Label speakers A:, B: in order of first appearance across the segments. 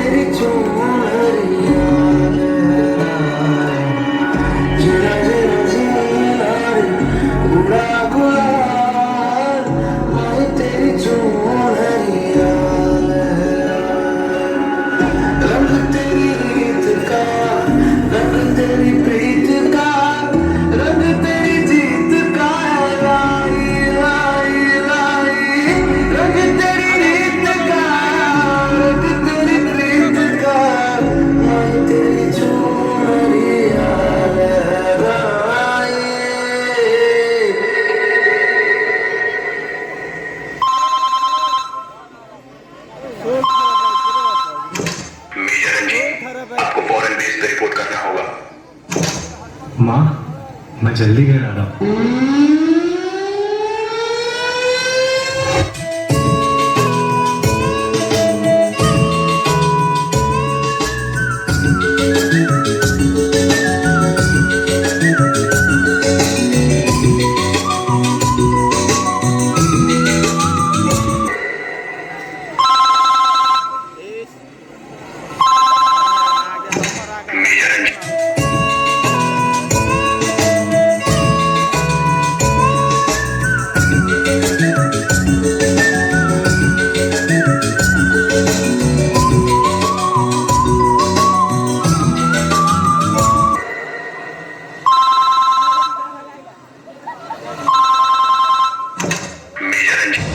A: तेरी चुनरिया जरा जरा जीना उड़ा गुलाल मैं तेरी चुनरिया रंग तेरी रीत का रंग तेरी प्रीत का रंग तेरी जीत का लाई लाई लाई रंग तेरी रीत का रंग तेरी प्रीत का मैं तेरी चुनरिया लहराए
B: मेजर रंजीत, आपको फौरन बेस पे रिपोर्ट करना होगा।
C: माँ, मैं जल्दी घर आ रहा हूँ।
B: मेजर रंजीत, मेजर रंजीत,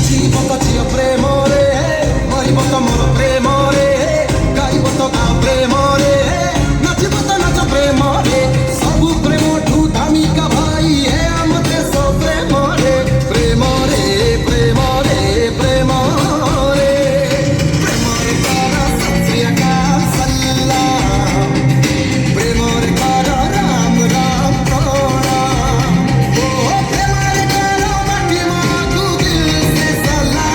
D: জীবত চির প্রেমরে মরিব তো মোর প্রেমরে গাইব তো গা প্রেমরে নাচিব তো নাচ প্রেমরে সবু প্রেমঠু দামিকা ভাই হে আম দেশ প্রেমরে প্রেমরে প্রেমরে প্রেমরে প্রেমরে কর সত্রিয়াকাল সাল্লাম প্রেমরে কর রাম রাম প্রণাম ও প্রেমরে কর মাটি মাগু দিল সে সালাম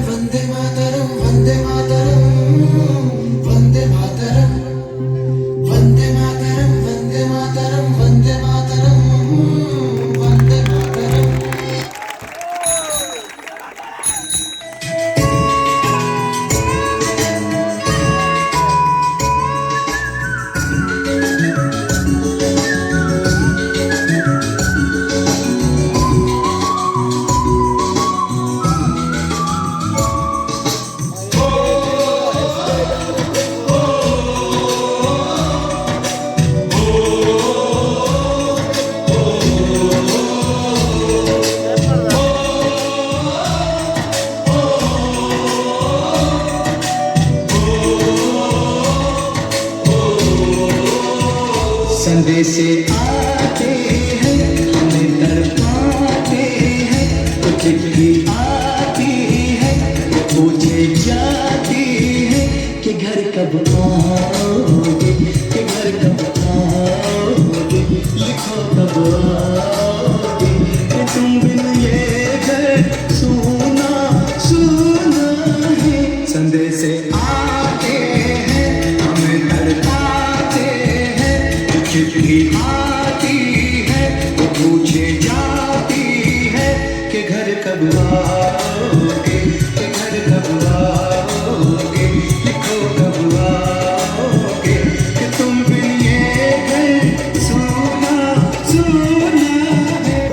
D: বন্দে মাতরম মাতরম মাতরম मातरम वंदे मातरम वंदे मातरम वंदे मातरम वंदे मातरम वंदे मातरम वंदे मातरम वंदे मातरम संदेश आते हैं हमें तड़पाते हैं तो चिट्ठी आती है वो पूछे जाती है कि घर कब आओगे कि घर कब आओगे लिखो कब आओगे कि तुम बिन ये घर सुना सुना है संदेश आते हैं हमें तड़पाते हैं चिट्ठी आती है वो पूछे जाती है कि घर कब आओगे कि घर कब आओगे लिखो कब आओगे कि तुम बिन ये घर सुना सुना है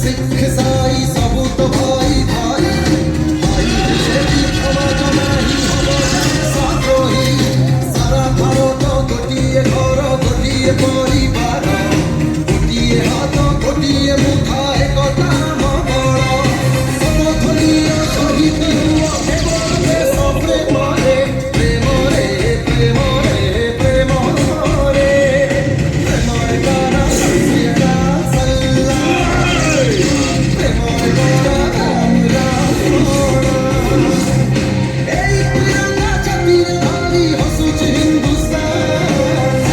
A: सिख ईसाई सबू तो भाई भाई भाई सेठी समाज नहीं हब साद्रोही सारा भारत गोटिए घर गोटिए परिवार गोटिए हाथ गोटिए मुठा एकता मगर सब धनिय शहीद हुआ केवल देश प्रेमरे प्रेमरे प्रेमरे प्रेमरे प्रेमरे गाना सल्ला सल्ला प्रेमरे गाना এই তিরঙ্গা জাতির ধারি হসুছে হিন্দুস্তান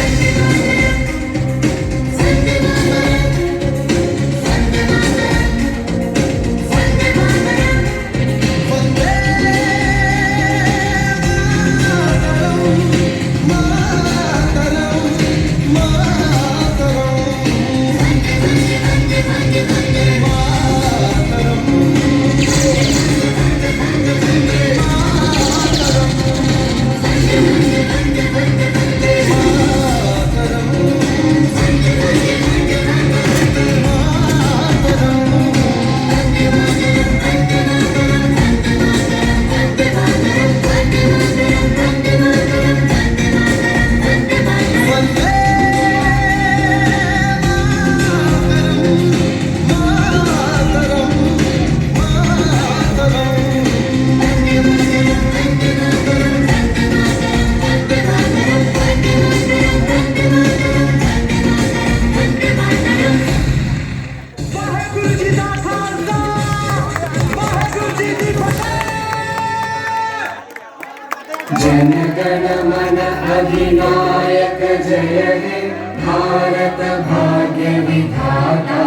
A: বন্দে মাতরম মাতরম
D: जन गण मन अधिनायक जय हे भारत भाग्य विधाता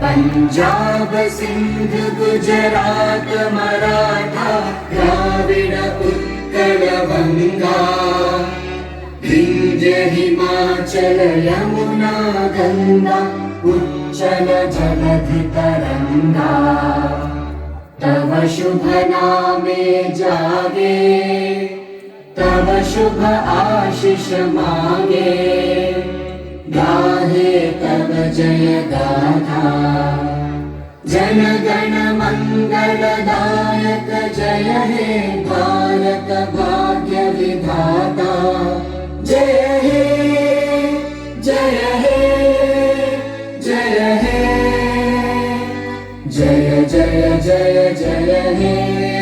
D: पंजाब सिंध गुजरात मराठा द्राविड उत्कल गंगा विंध्य हिमाचल यमुना गंगा उच्चल जलधि तरंगा तव शुभ नामे जागे तव शुभ आशीष मांगे गाहे तव जय गाथा जन गण मंगल दायक जय हे भारत भाग्य विधाता जय हे जय हे जय हे जय जय जय जय हे